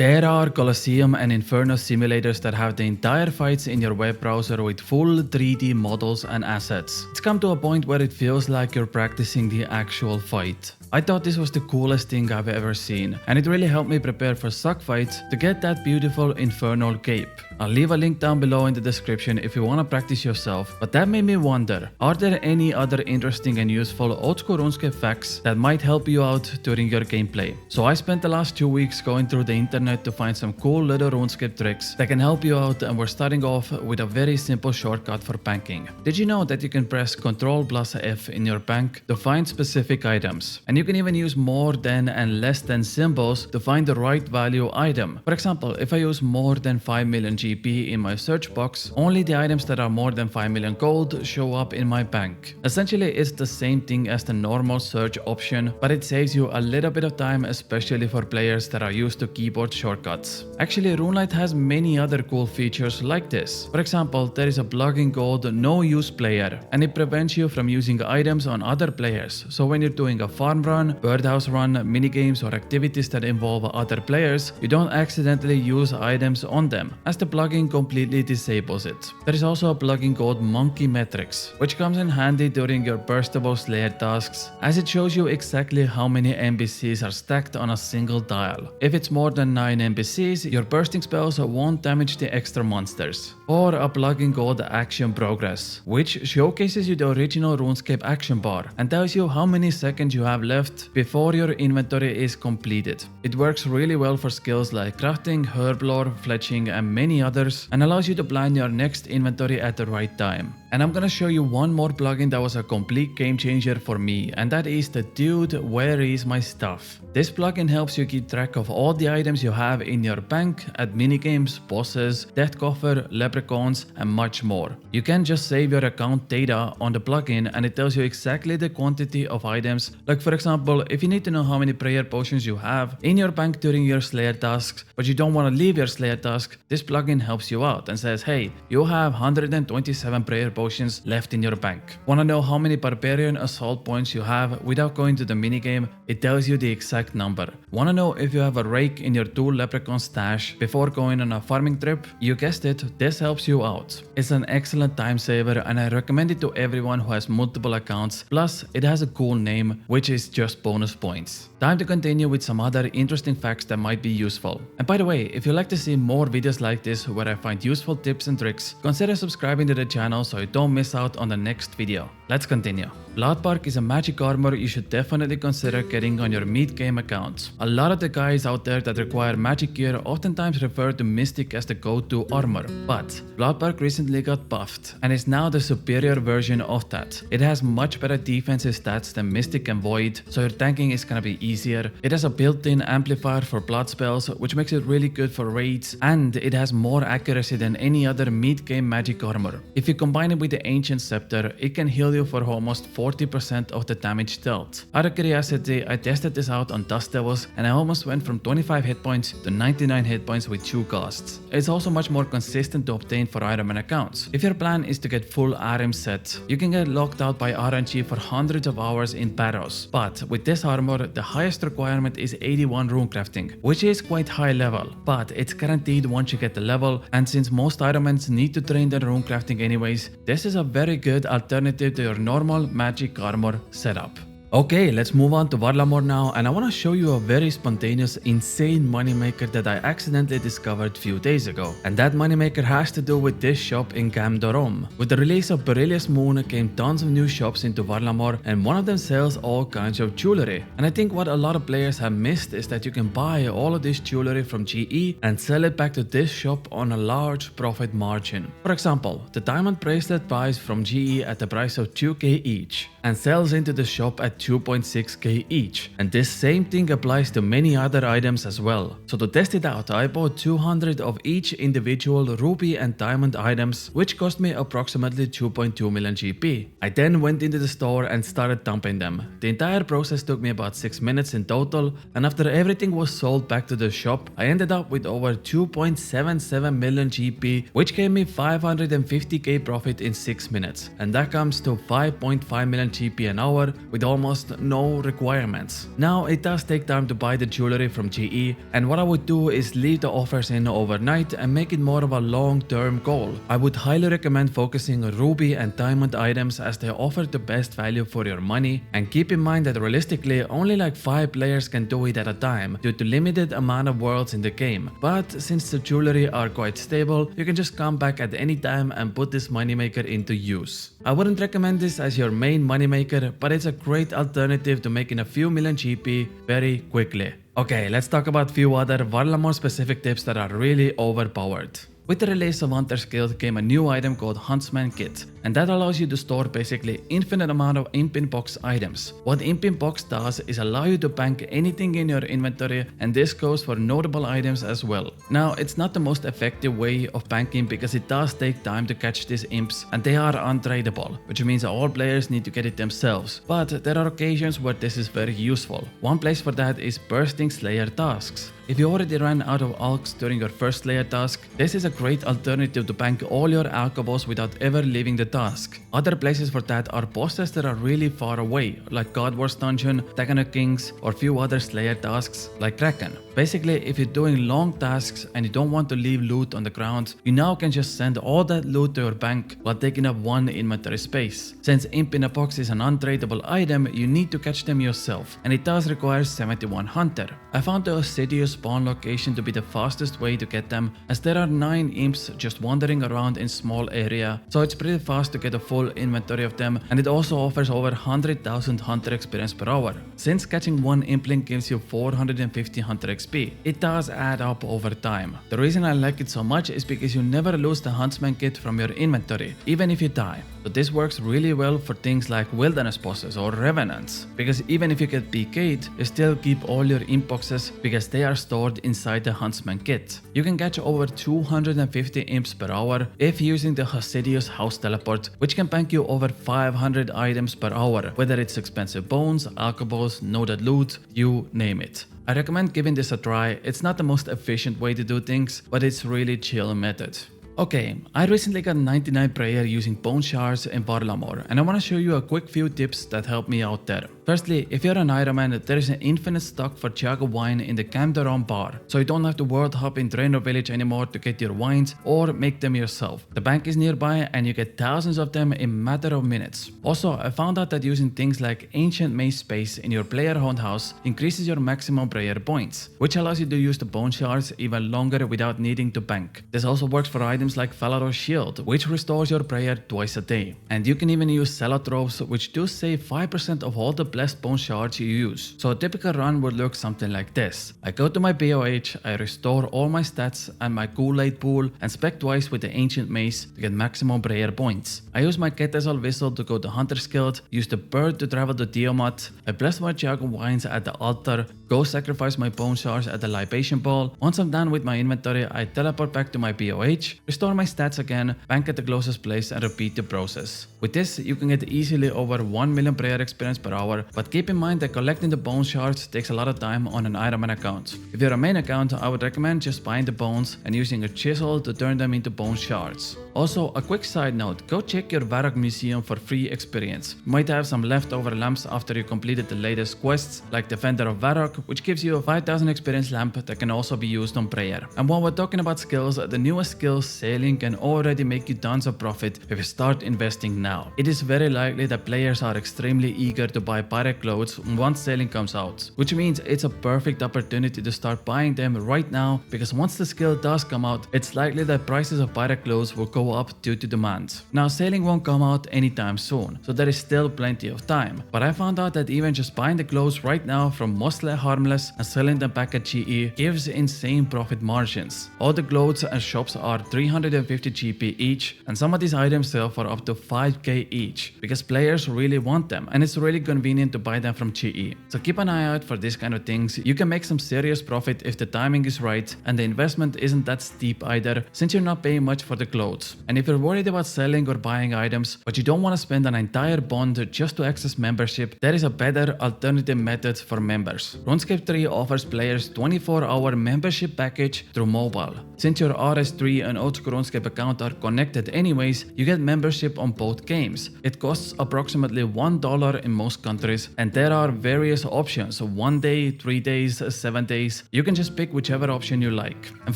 There are Colosseum and Inferno simulators that have the entire fights in your web browser with full 3D models and assets. It's come to a point where it feels like you're practicing the actual fight. I thought this was the coolest thing I've ever seen, and it really helped me prepare for Zuk fights to get that beautiful infernal cape. I'll leave a link down below in the description if you want to practice yourself, but that made me wonder, are there any other interesting and useful old-school Runescape facts that might help you out during your gameplay? So I spent the last 2 weeks going through the internet to find some cool little Runescape tricks that can help you out, and we're starting off with a very simple shortcut for banking. Did you know that you can press Ctrl+F in your bank to find specific items? And you can even use more than and less than symbols to find the right value item. For example, if I use more than 5 million GP in my search box, only the items that are more than 5 million gold show up in my bank. Essentially, it's the same thing as the normal search option, but it saves you a little bit of time, especially for players that are used to keyboard shortcuts. Actually, Runelite has many other cool features like this. For example, there is a plugin called No Use Player, and it prevents you from using items on other players. So when you're doing a farm run, birdhouse run, minigames or activities that involve other players, you don't accidentally use items on them, as the plugin completely disables it. There is also a plugin called Monkey Metrics, which comes in handy during your burstable Slayer tasks, as it shows you exactly how many NPCs are stacked on a single tile. If it's more than 9 NPCs, your bursting spells won't damage the extra monsters. Or a plugin called Action Progress, which showcases you the original RuneScape action bar and tells you how many seconds you have left before your inventory is completed. It works really well for skills like crafting, herblore, fletching and many others, and allows you to plan your next inventory at the right time. And I'm gonna show you one more plugin that was a complete game changer for me, and that is the Dude, Where Is My Stuff? This plugin helps you keep track of all the items you have in your bank at minigames, bosses, death coffer, leprechauns and much more. You can just save your account data on the plugin and it tells you exactly the quantity of items. Like for example, if you need to know how many prayer potions you have in your bank during your Slayer tasks, but you don't want to leave your Slayer task, this plugin helps you out and says, hey, you have 127 prayer potions left in your bank. Want to know how many barbarian assault points you have without going to the minigame? It tells you the exact number. Want to know if you have a rake in your 2 leprechaun stash before going on a farming trip? You guessed it, this helps you out. It's an excellent time saver and I recommend it to everyone who has multiple accounts, plus it has a cool name, which is just bonus points. Time to continue with some other interesting facts that might be useful. And by the way, if you'd like to see more videos like this where I find useful tips and tricks, consider subscribing to the channel so you don't miss out on the next video. Let's continue. Bloodbark is a magic armor you should definitely consider getting on your mid-game account. A lot of the guys out there that require magic gear oftentimes refer to Mystic as the go-to armor, but Bloodbark recently got buffed and is now the superior version of that. It has much better defensive stats than Mystic and Void, so your tanking is gonna be easier. It has a built-in amplifier for blood spells, which makes it really good for raids, and it has more accuracy than any other mid-game magic armor. If you combine it with the Ancient Scepter, it can heal you for almost 40% of the damage dealt. Out of curiosity, I tested this out on Dust Devils and I almost went from 25 hit points to 99 hit points with 2 casts. It's also much more consistent to obtain for Ironman accounts. If your plan is to get full RM set, you can get locked out by RNG for hundreds of hours in battles. But with this armor, the highest requirement is 81 rune crafting, which is quite high level, but it's guaranteed once you get the level, and since most Ironmans need to train their rune crafting anyways, this is a very good alternative to your normal magic armor setup. Okay, let's move on to Varlamore now, and I want to show you a very spontaneous, insane moneymaker that I accidentally discovered few days ago. And that moneymaker has to do with this shop in Gamdorom. With the release of Beryllious Moon came tons of new shops into Varlamore, and one of them sells all kinds of jewelry. And I think what a lot of players have missed is that you can buy all of this jewelry from GE and sell it back to this shop on a large profit margin. For example, the diamond bracelet buys from GE at the price of 2k each and sells into the shop at 2.6k each, and this same thing applies to many other items as well. So to test it out, I bought 200 of each individual ruby and diamond items, which cost me approximately 2.2 million GP. I then went into the store and started dumping them. The entire process took me about 6 minutes in total, and after everything was sold back to the shop, I ended up with over 2.77 million GP, which gave me 550k profit in 6 minutes, and that comes to 5.5 million GP an hour with almost almost no requirements. Now it does take time to buy the jewelry from GE, and what I would do is leave the offers in overnight and make it more of a long-term goal. I would highly recommend focusing on ruby and diamond items as they offer the best value for your money, and keep in mind that realistically only like 5 players can do it at a time due to limited amount of worlds in the game, but since the jewelry are quite stable, you can just come back at any time and put this moneymaker into use. I wouldn't recommend this as your main moneymaker, but it's a great alternative to making a few million GP very quickly. Okay, let's talk about few other Varlamore specific tips that are really overpowered. With the release of Hunter's Guild came a new item called Huntsman Kit, and that allows you to store basically infinite amount of imp in box items. What imp in box does is allow you to bank anything in your inventory, and this goes for notable items as well. Now it's not the most effective way of banking because it does take time to catch these imps and they are untradeable, which means all players need to get it themselves, but there are occasions where this is very useful. One place for that is bursting Slayer tasks. If you already ran out of alks during your first Slayer task, this is a great alternative to bank all your alcohols without ever leaving the task. Other places for that are bosses that are really far away, like God Wars Dungeon, Taken of Kings, or few other Slayer tasks like Kraken. Basically, if you're doing long tasks and you don't want to leave loot on the ground, you now can just send all that loot to your bank while taking up one inventory space. Since Imp in a Box is an untradeable item, you need to catch them yourself, and it does require 71 Hunter. I found the Assiduous spawn location to be the fastest way to get them, as there are 9 imps just wandering around in small area, so it's pretty fast to get a full inventory of them, and it also offers over 100,000 Hunter experience per hour. Since catching one impling gives you 450 Hunter XP, it does add up over time. The reason I like it so much is because you never lose the Huntsman Kit from your inventory, even if you die. So this works really well for things like wilderness bosses or revenants, because even if you get PK'd, you still keep all your imp boxes because they are stored inside the Huntsman Kit. You can catch over 250 imps per hour if using the Assiduous House Teleport, which can bank you over 500 items per hour, whether it's expensive bones, alcohols, noted loot, you name it. I recommend giving this a try. It's not the most efficient way to do things, but it's really chill method. Okay, I recently got 99 prayer using bone shards in Varlamore, and I want to show you a quick few tips that helped me out there. Firstly, if you're an Ironman, there is an infinite stock for Jago wine in the Camp de Ron bar, so you don't have to world hop in Trainer Village anymore to get your wines or make them yourself. The bank is nearby and you get thousands of them in a matter of minutes. Also, I found out that using things like Ancient Maze Space in your player-owned house increases your maximum prayer points, which allows you to use the bone shards even longer without needing to bank. This also works for items like Falador's Shield, which restores your prayer twice a day. And you can even use Celotropes, which do save 5% of all the blessed bone shards you use. So a typical run would look something like this. I go to my BOH, I restore all my stats and my Kool-Aid pool, and spec twice with the Ancient Mace to get maximum prayer points. I use my Ketesal Whistle to go to Hunter's Guild, use the Bird to travel to Tiamat, I bless my Jago wines at the altar, go sacrifice my bone shards at the libation bowl. Once I'm done with my inventory, I teleport back to my BOH, restore my stats again, bank at the closest place, and repeat the process. With this, you can get easily over 1 million prayer experience per hour, but keep in mind that collecting the bone shards takes a lot of time on an Ironman account. If you're a main account, I would recommend just buying the bones and using a chisel to turn them into bone shards. Also, a quick side note, go check your Varrock Museum for free experience. You might have some leftover lamps after you completed the latest quests, like Defender of Varrock, which gives you a 5000 experience lamp that can also be used on prayer. And while we're talking about skills, the newest skill, Sailing, can already make you tons of profit if you start investing now. It is very likely that players are extremely eager to buy pirate clothes once Sailing comes out, which means it's a perfect opportunity to start buying them right now, because once the skill does come out, it's likely that prices of pirate clothes will go up due to demand. Now, Sailing won't come out anytime soon, so there is still plenty of time, but I found out that even just buying the clothes right now from Mostly Harmless and selling them back at GE gives insane profit margins. All the clothes and shops are 350 GP each, and some of these items sell for up to 5k each, because players really want them, and it's really convenient to buy them from GE. So keep an eye out for these kind of things. You can make some serious profit if the timing is right, and the investment isn't that steep either, since you're not paying much for the clothes. And if you're worried about selling or buying items, but you don't want to spend an entire bond just to access membership, there is a better alternative method for members. Runescape RuneScape 3 offers players 24-hour membership package through mobile. Since your RS3 and Oldschool RuneScape account are connected anyways, you get membership on both games. It costs approximately $1 in most countries, and there are various options: 1 day, 3 days, 7 days. You can just pick whichever option you like. And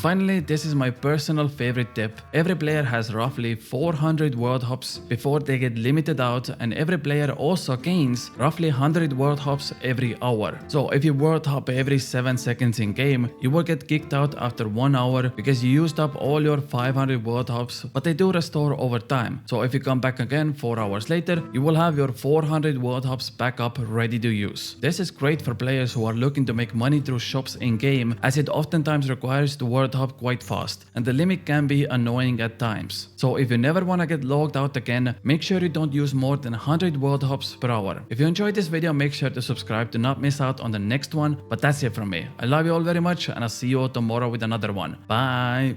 finally, this is my personal favorite tip. Every player has roughly 400 world hops before they get limited out, and every player also gains roughly 100 world hops every hour. So if you world hop every 7 seconds in game, you will get kicked out after 1 hour because you used up all your 500 world hops, but they do restore over time. So if you come back again 4 hours later, you will have your 400 world hops back up ready to use. This is great for players who are looking to make money through shops in game, as it oftentimes requires to world hop quite fast, and the limit can be annoying at times. So if you never want to get logged out again, make sure you don't use more than 100 world hops per hour. If you enjoyed this video, make sure to subscribe to not miss out on the next one. But that's it from me. I love you all very much, and I'll see you all tomorrow with another one. Bye.